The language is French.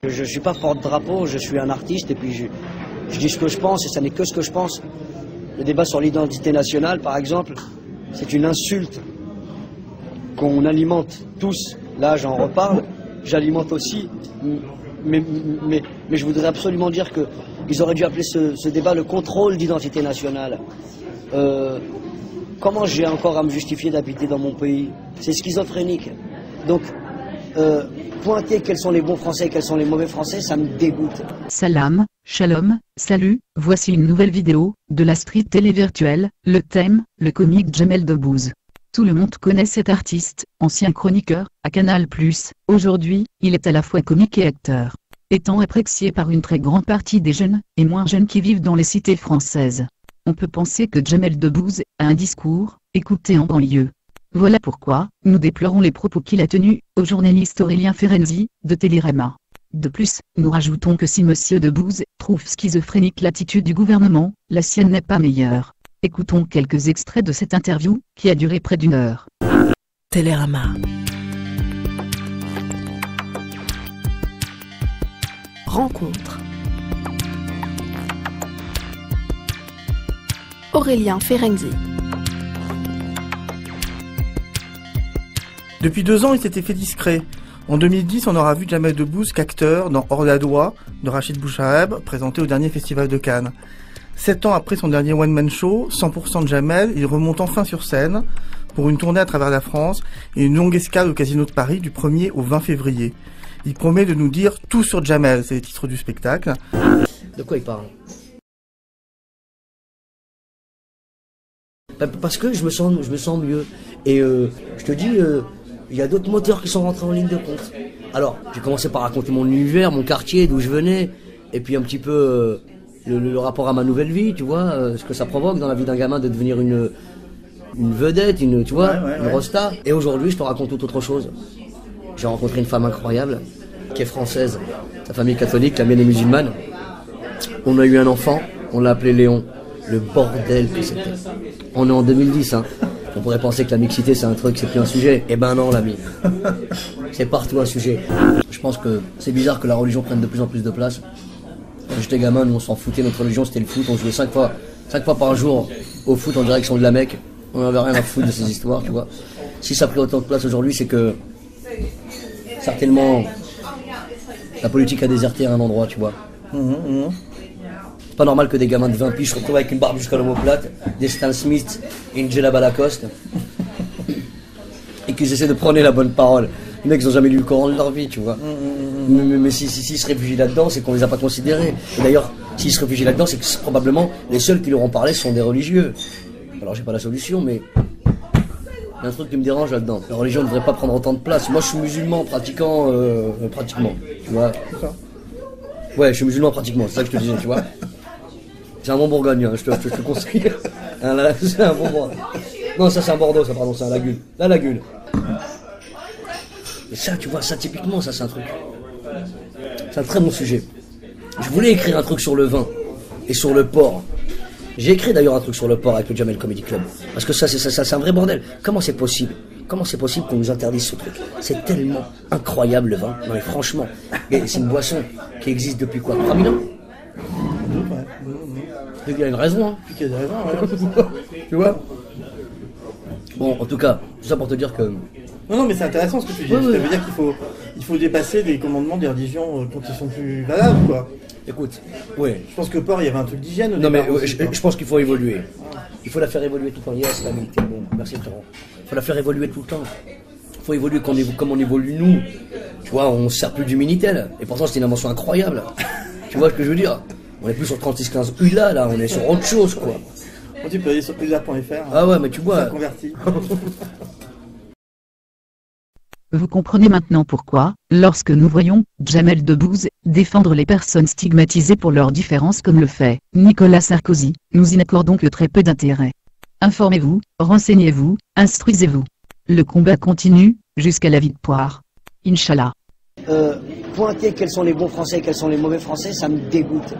Je ne suis pas porte-drapeau, je suis un artiste et puis je dis ce que je pense et ça n'est que ce que je pense. Le débat sur l'identité nationale, par exemple, c'est une insulte qu'on alimente tous. Là, j'en reparle, j'alimente aussi, mais je voudrais absolument dire qu'ils auraient dû appeler ce débat le contrôle d'identité nationale. Comment j'ai encore à me justifier d'habiter dans mon pays? C'est schizophrénique. Donc, pointer quels sont les bons Français et quels sont les mauvais Français, ça me dégoûte. Salam, shalom, salut, voici une nouvelle vidéo de la street télé virtuelle, le thème, le comique Jamel Debbouze. Tout le monde connaît cet artiste, ancien chroniqueur, à Canal+. Aujourd'hui, il est à la fois comique et acteur. Étant apprécié par une très grande partie des jeunes, et moins jeunes qui vivent dans les cités françaises. On peut penser que Jamel Debbouze a un discours, écouté en banlieue. Voilà pourquoi, nous déplorons les propos qu'il a tenus, au journaliste Aurélien Ferenczi, de Télérama. De plus, nous rajoutons que si Monsieur Debbouze trouve schizophrénique l'attitude du gouvernement, la sienne n'est pas meilleure. Écoutons quelques extraits de cette interview, qui a duré près d'1 heure. Télérama. Rencontre. Aurélien Ferenczi. Depuis 2 ans, il s'était fait discret. En 2010, on aura vu Jamel Debbouze qu'acteur dans Hors la loi de Rachid Bouchareb, présenté au dernier festival de Cannes. 7 ans après son dernier one-man show, 100% de Jamel, il remonte enfin sur scène pour une tournée à travers la France et une longue escale au Casino de Paris du 1er au 20 février. Il promet de nous dire tout sur Jamel, c'est le titre du spectacle. De quoi il parle? Parce que je me sens mieux. Et je te dis, il y a d'autres moteurs qui sont rentrés en ligne de compte. Alors, j'ai commencé par raconter mon univers, mon quartier, d'où je venais, et puis un petit peu le rapport à ma nouvelle vie, tu vois, ce que ça provoque dans la vie d'un gamin de devenir une vedette, une rosta. Et aujourd'hui, je te raconte tout autre chose. J'ai rencontré une femme incroyable, qui est française. Sa famille est catholique, la mienne est musulmane. On a eu un enfant, on l'a appelé Léon. Le bordel que c'était. On est en 2010, hein. On pourrait penser que la mixité c'est un truc, c'est plus un sujet. Eh ben non, l'ami. C'est partout un sujet. Je pense que c'est bizarre que la religion prenne de plus en plus de place. Quand j'étais gamin, nous on s'en foutait, notre religion c'était le foot. On jouait 5 fois par jour au foot en direction de la Mecque. On n'avait rien à foutre de ces histoires, tu vois. Si ça a pris autant de place aujourd'hui, c'est que certainement la politique a déserté à un endroit, tu vois. C'est pas normal que des gamins de 20 piges se retrouvent avec une barbe jusqu'à l'omoplate, des Stan Smith et une djellaba Lacoste, et qu'ils essaient de prôner la bonne parole. Les mecs ils n'ont jamais lu le Coran de leur vie, tu vois. Mais s'ils se réfugient là-dedans, c'est qu'on les a pas considérés. Et d'ailleurs, s'ils se réfugient là-dedans, c'est que probablement les seuls qui leur ont parlé sont des religieux. Alors j'ai pas la solution, mais il y a un truc qui me dérange là-dedans. La religion ne devrait pas prendre autant de place. Moi je suis musulman pratiquement, tu vois. Ouais, je suis musulman pratiquement, c'est ça que je te disais, tu vois. C'est un bon Bourgogne, hein, je te conseille. C'est un bon Bourgogne. Non, ça c'est un Bordeaux, ça, pardon, c'est un Lagune. La Lagune. Et ça, tu vois, ça typiquement, ça c'est un truc. C'est un très bon sujet. Je voulais écrire un truc sur le vin et sur le porc. J'ai écrit d'ailleurs un truc sur le porc avec le Jamel Comedy Club. Parce que ça, c'est un vrai bordel. Comment c'est possible qu'on nous interdise ce truc? C'est tellement incroyable le vin. Non mais franchement, c'est une boisson qui existe depuis quoi, 3000 ans? Il y a une raison, hein. Il y a une raison, ouais. Tu vois. Bon, en tout cas, tout ça pour te dire que... Non, mais c'est intéressant ce que tu dis. Ça veut dire qu'il faut dépasser des commandements des religions quand ils sont plus valables, quoi. Écoute, ouais. Je pense que porc, il y avait un truc d'hygiène au Non, départ. mais je pense qu'il faut évoluer. Il faut la faire évoluer tout le temps. Yes, l'ami, t'es bon. Merci, frérot. Il faut la faire évoluer tout le temps. Il faut évoluer comme on évolue nous. Tu vois, on se sert plus du Minitel. Et pourtant, c'était une invention incroyable. Tu vois ce que je veux dire? On est plus sur 3615 ULA, là. On est sur autre chose, quoi. Tu peux aller sur usa.fr. Ah ouais, mais tu vois. Ça convertit. Vous comprenez maintenant pourquoi, lorsque nous voyons Jamel Debbouze défendre les personnes stigmatisées pour leurs différences comme le fait Nicolas Sarkozy, nous y n'accordons que très peu d'intérêt. Informez-vous, renseignez-vous, instruisez-vous. Le combat continue, jusqu'à la victoire. Inch'Allah. Pointer quels sont les bons Français et quels sont les mauvais Français, ça me dégoûte.